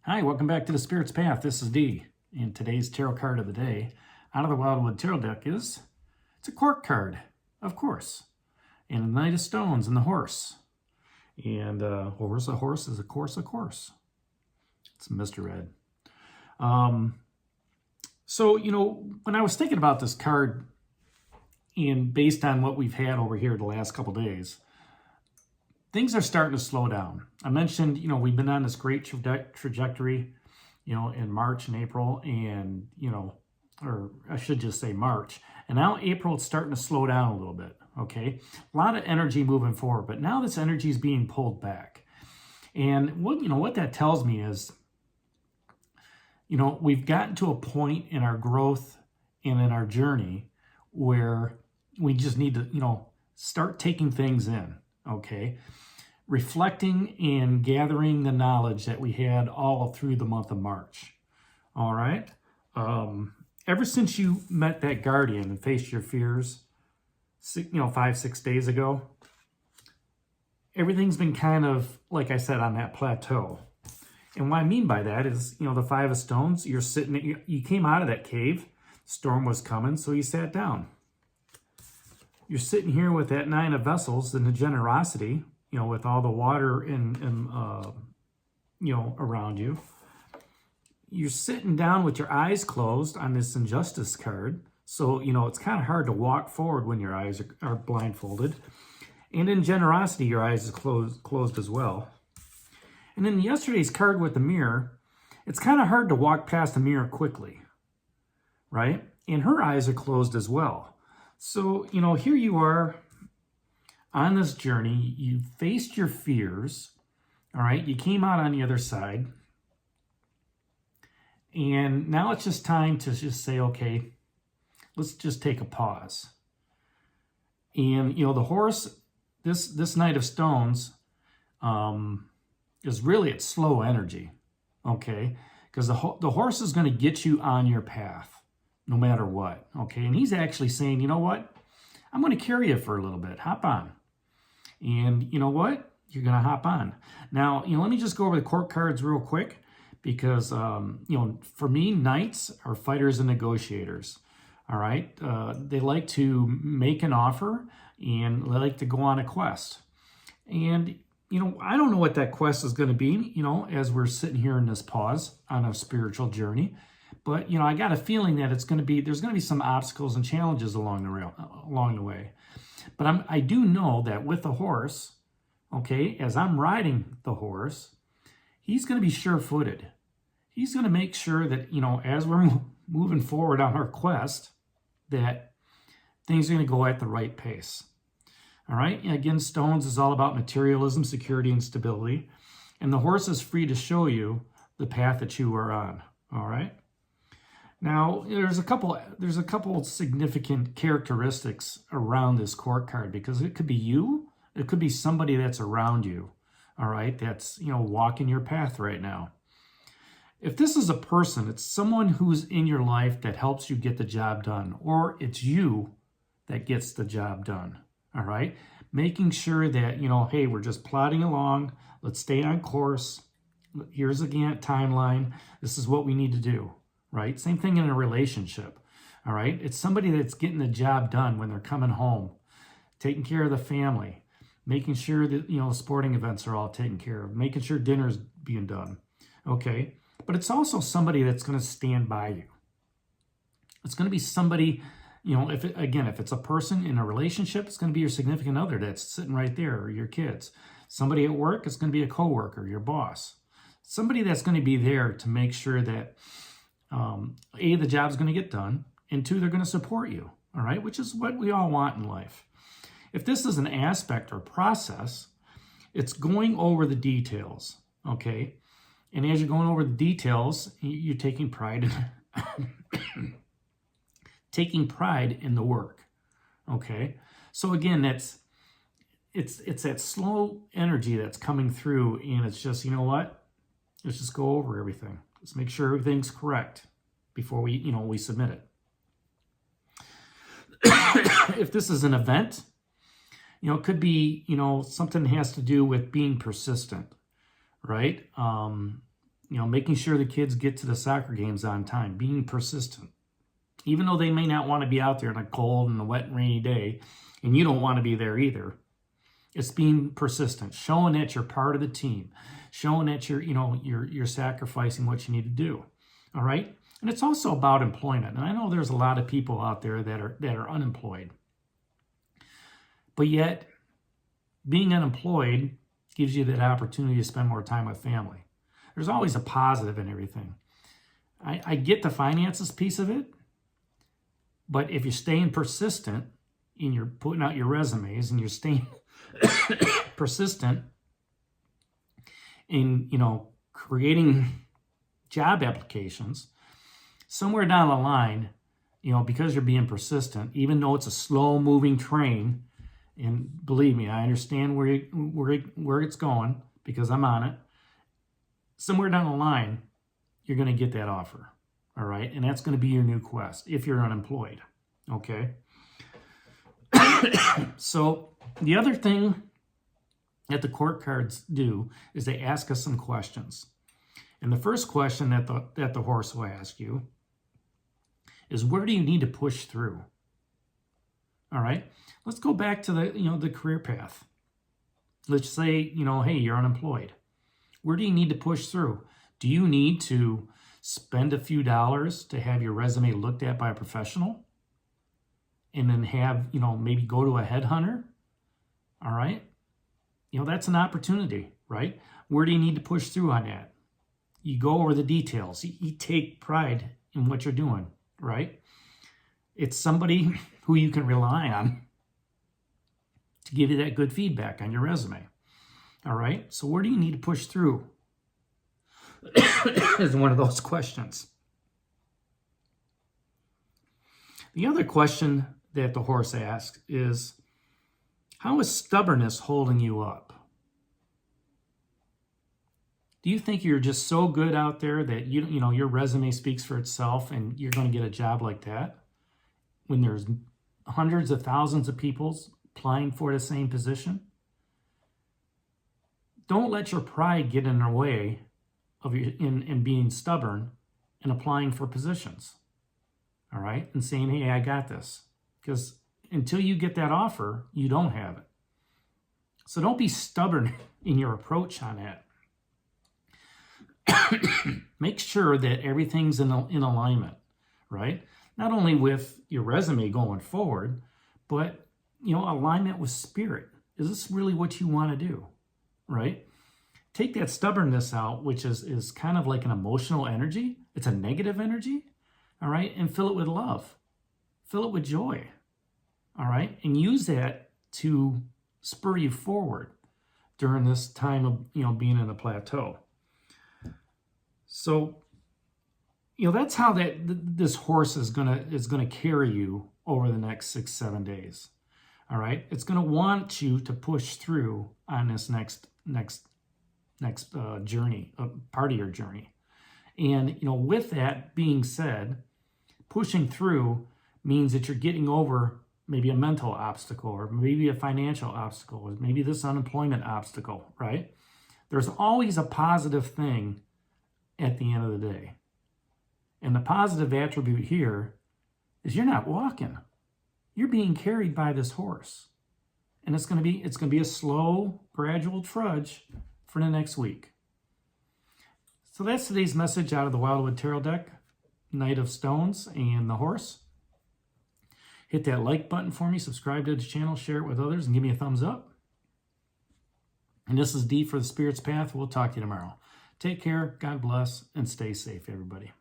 Hi, welcome back to the Spirit's Path. This is D. And today's tarot card of the day out of the Wildwood Tarot deck it's a Court card, of course. And the Knight of Stones and the Horse. And a horse is a course. It's Mr. Red. So, when I was thinking about this card and based on what we've had over here the last couple days, things are starting to slow down. I mentioned, we've been on this great trajectory, in March and April and, or I should just say March. And now April, it's starting to slow down a little bit, okay? A lot of energy moving forward, but now this energy is being pulled back. And what that tells me is, we've gotten to a point in our growth and in our journey where we just need to, start taking things in, okay? Reflecting and gathering the knowledge that we had all through the month of March. All right. Ever since you met that guardian and faced your fears, 5-6 days ago, everything's been kind of, like I said, on that plateau. And what I mean by that is, the Five of Stones, you came out of that cave, storm was coming, so you sat down. You're sitting here with that Nine of Vessels and the generosity, with all the water around you. You're sitting down with your eyes closed on this Injustice card. So, it's kind of hard to walk forward when your eyes are blindfolded. And in Generosity, your eyes are closed as well. And in yesterday's card with the Mirror, it's kind of hard to walk past the mirror quickly, right? And her eyes are closed as well. So, here you are on this journey. You faced your fears, all right? You came out on the other side. And now it's just time to just say, okay, let's just take a pause. And, the horse, this Knight of Stones is really at slow energy, okay? Because the horse is going to get you on your path no matter what, okay? And he's actually saying, you know what? I'm going to carry you for a little bit. Hop on. And you know what? You're going to hop on. Now, let me just go over the Court cards real quick because, for me, Knights are fighters and negotiators, all right? They like to make an offer and they like to go on a quest. And, I don't know what that quest is going to be, as we're sitting here in this pause on a spiritual journey. But, I got a feeling that there's going to be some obstacles and challenges along the way. But I do know that with the horse, okay, as I'm riding the horse, he's going to be sure-footed. He's going to make sure that, as we're moving forward on our quest, that things are going to go at the right pace. All right? Again, Stones is all about materialism, security, and stability. And the horse is free to show you the path that you are on. All right? Now, there's a couple significant characteristics around this Court card because it could be you, it could be somebody that's around you, all right, that's, walking your path right now. If this is a person, it's someone who's in your life that helps you get the job done, or it's you that gets the job done, all right? Making sure that, hey, we're just plodding along, let's stay on course, here's a Gantt timeline, this is what we need to do. Right? Same thing in a relationship, all right? It's somebody that's getting the job done when they're coming home, taking care of the family, making sure that, the sporting events are all taken care of, making sure dinner's being done, okay? But it's also somebody that's going to stand by you. It's going to be somebody, if it's a person in a relationship, it's going to be your significant other that's sitting right there, or your kids. Somebody at work, it's going to be a coworker, your boss. Somebody that's going to be there to make sure that A, the job's going to get done, and 2, they're going to support you, all right, which is what we all want in life. If this is an aspect or process, it's going over the details, okay? And as you're going over the details, you're taking pride in taking pride in the work, okay? So again, it's that slow energy that's coming through, and it's just, what? Let's just go over everything. Let's make sure everything's correct before we submit it. If this is an event, it could be, something that has to do with being persistent, right? Making sure the kids get to the soccer games on time, being persistent. Even though they may not want to be out there on a cold and a wet and rainy day, and you don't want to be there either, it's being persistent, showing that you're part of the team, showing that you're sacrificing what you need to do. All right? And it's also about employment. And I know there's a lot of people out there that are unemployed. But yet, being unemployed gives you that opportunity to spend more time with family. There's always a positive in everything. I get the finances piece of it, but if you're staying persistent and you're putting out your resumes and you're staying persistent in, creating job applications, somewhere down the line, because you're being persistent, even though it's a slow-moving train, and believe me, I understand where it's going because I'm on it. Somewhere down the line, you're going to get that offer, all right? And that's going to be your new quest if you're unemployed, okay? So the other thing that the court cards do is they ask us some questions. And the first question that the horse will ask you is, where do you need to push through? All right, let's go back to the career path. Let's say, hey, you're unemployed. Where do you need to push through? Do you need to spend a few dollars to have your resume looked at by a professional? And then have, maybe go to a headhunter? All right, that's an opportunity, right? Where do you need to push through on that? You go over the details. You take pride in what you're doing, right? It's somebody who you can rely on to give you that good feedback on your resume. All right? So where do you need to push through? Is one of those questions. The other question that the horse asks is, how is stubbornness holding you up? Do you think you're just so good out there that your resume speaks for itself and you're going to get a job like that when there's hundreds of thousands of people applying for the same position? Don't let your pride get in the way of in being stubborn and applying for positions. All right? And saying, hey, I got this. Because until you get that offer, you don't have it. So don't be stubborn in your approach on that. Make sure that everything's in alignment, right? Not only with your resume going forward, but, alignment with spirit. Is this really what you want to do, right? Take that stubbornness out, which is kind of like an emotional energy. It's a negative energy, all right? And fill it with love. Fill it with joy, all right? And use that to spur you forward during this time of, being in a plateau. So, that's how this horse is gonna carry you over the next 6-7 days. All right, it's gonna want you to push through on this next journey, part of your journey. And with that being said, pushing through means that you're getting over maybe a mental obstacle, or maybe a financial obstacle, or maybe this unemployment obstacle. Right? There's always a positive thing at the end of the day. And the positive attribute here is you're not walking. You're being carried by this horse. And it's going to be a slow, gradual trudge for the next week. So that's today's message out of the Wildwood Tarot deck, Knight of Stones and the horse. Hit that like button for me, subscribe to the channel, share it with others, and give me a thumbs up. And this is D for the Spirit's Path. We'll talk to you tomorrow. Take care, God bless, and stay safe, everybody.